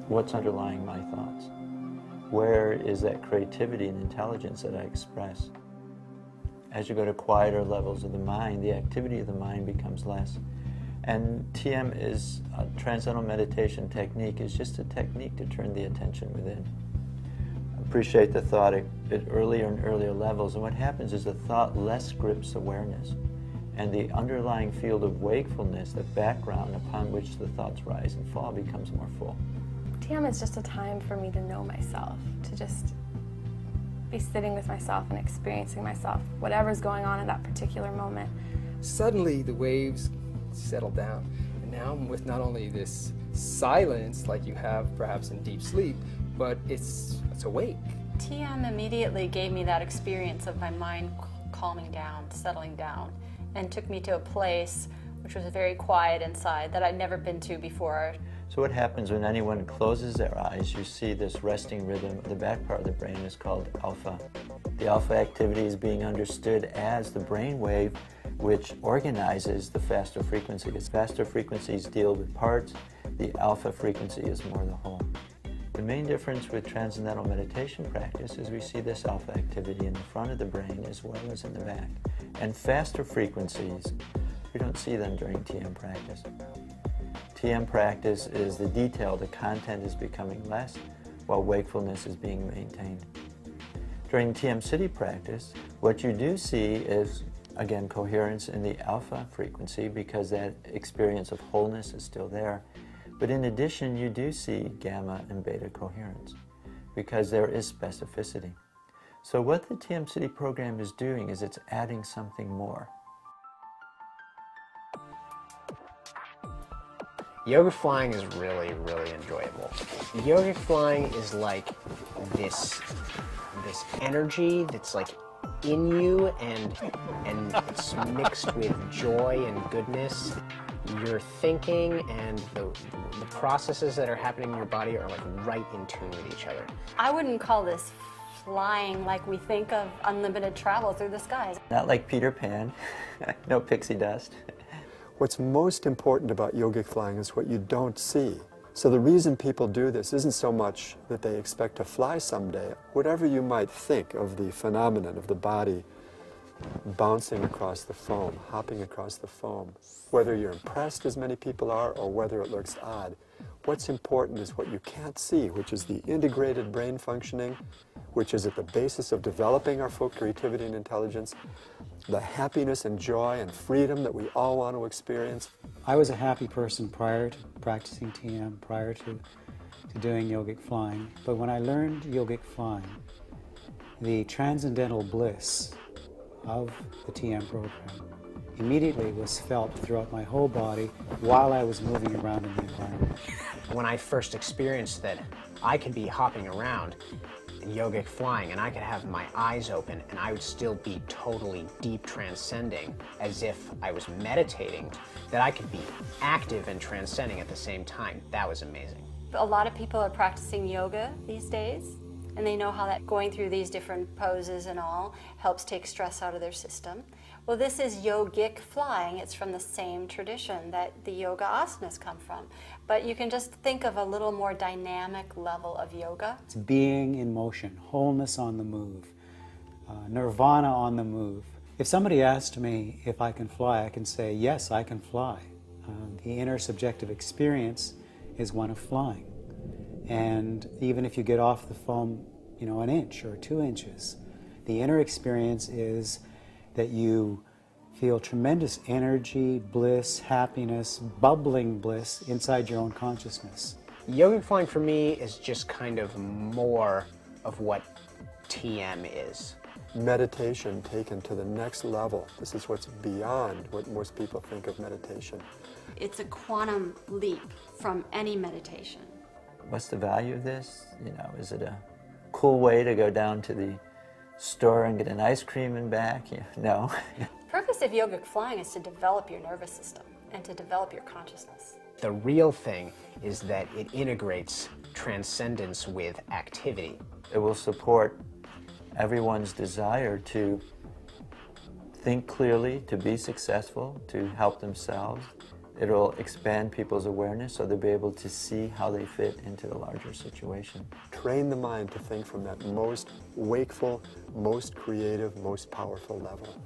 what's underlying my thoughts? Where is that creativity and intelligence that I express? As you go to quieter levels of the mind, the activity of the mind becomes less. And TM is a transcendental meditation technique, is just a technique to turn the attention within. Appreciate the thought at earlier and earlier levels, and what happens is the thought less grips awareness, and the underlying field of wakefulness, the background upon which the thoughts rise and fall, becomes more full. TM is just a time for me to know myself, to just be sitting with myself and experiencing myself, whatever's going on at that particular moment. Suddenly the waves settle down, and now I'm with not only this silence like you have perhaps in deep sleep, but it's awake. TM immediately gave me that experience of my mind calming down, settling down, and took me to a place which was very quiet inside that I'd never been to before. So what happens when anyone closes their eyes, you see this resting rhythm. The back part of the brain is called alpha. The alpha activity is being understood as the brain wave which organizes the faster frequencies. Faster frequencies deal with parts, the alpha frequency is more the whole. The main difference with transcendental meditation practice is we see this alpha activity in the front of the brain as well as in the back. And faster frequencies, we don't see them during TM practice. TM practice is the detail, the content is becoming less while wakefulness is being maintained. During TM City practice, what you do see is, again, coherence in the alpha frequency because that experience of wholeness is still there. But in addition, you do see gamma and beta coherence because there is specificity. So what the TM City program is doing is it's adding something more. Yogic flying is really, really enjoyable. Yogic flying is like this energy that's like in you and it's mixed with joy and goodness. Your thinking and the processes that are happening in your body are like right in tune with each other. I wouldn't call this flying like we think of unlimited travel through the skies. Not like Peter Pan, no pixie dust. What's most important about yogic flying is what you don't see. So the reason people do this isn't so much that they expect to fly someday. Whatever you might think of the phenomenon of the body bouncing across the foam, hopping across the foam, whether you're impressed as many people are or whether it looks odd, what's important is what you can't see, which is the integrated brain functioning, which is at the basis of developing our full creativity and intelligence, the happiness and joy and freedom that we all want to experience. I was a happy person prior to practicing TM, prior to doing yogic flying. But when I learned yogic flying, the transcendental bliss of the TM program immediately was felt throughout my whole body while I was moving around in the environment. When I first experienced that I could be hopping around in yogic flying and I could have my eyes open and I would still be totally deep transcending as if I was meditating, that I could be active and transcending at the same time, that was amazing. A lot of people are practicing yoga these days, and they know how that going through these different poses and all helps take stress out of their system. Well, this is yogic flying. It's from the same tradition that the yoga asanas come from. But you can just think of a little more dynamic level of yoga. It's being in motion, wholeness on the move, nirvana on the move. If somebody asked me if I can fly, I can say, yes, I can fly. The inner subjective experience is one of flying. And even if you get off the foam, you know, an inch or 2 inches, the inner experience is that you feel tremendous energy, bliss, happiness, bubbling bliss inside your own consciousness. Yogic flying for me is just kind of more of what TM is. Meditation taken to the next level. This is what's beyond what most people think of meditation. It's a quantum leap from any meditation. What's the value of this? You know, is it a cool way to go down to the store and get an ice cream and back? Yeah, no. The purpose of yogic flying is to develop your nervous system and to develop your consciousness. The real thing is that it integrates transcendence with activity. It will support everyone's desire to think clearly, to be successful, to help themselves. It'll expand people's awareness so they'll be able to see how they fit into the larger situation. Train the mind to think from that most wakeful, most creative, most powerful level.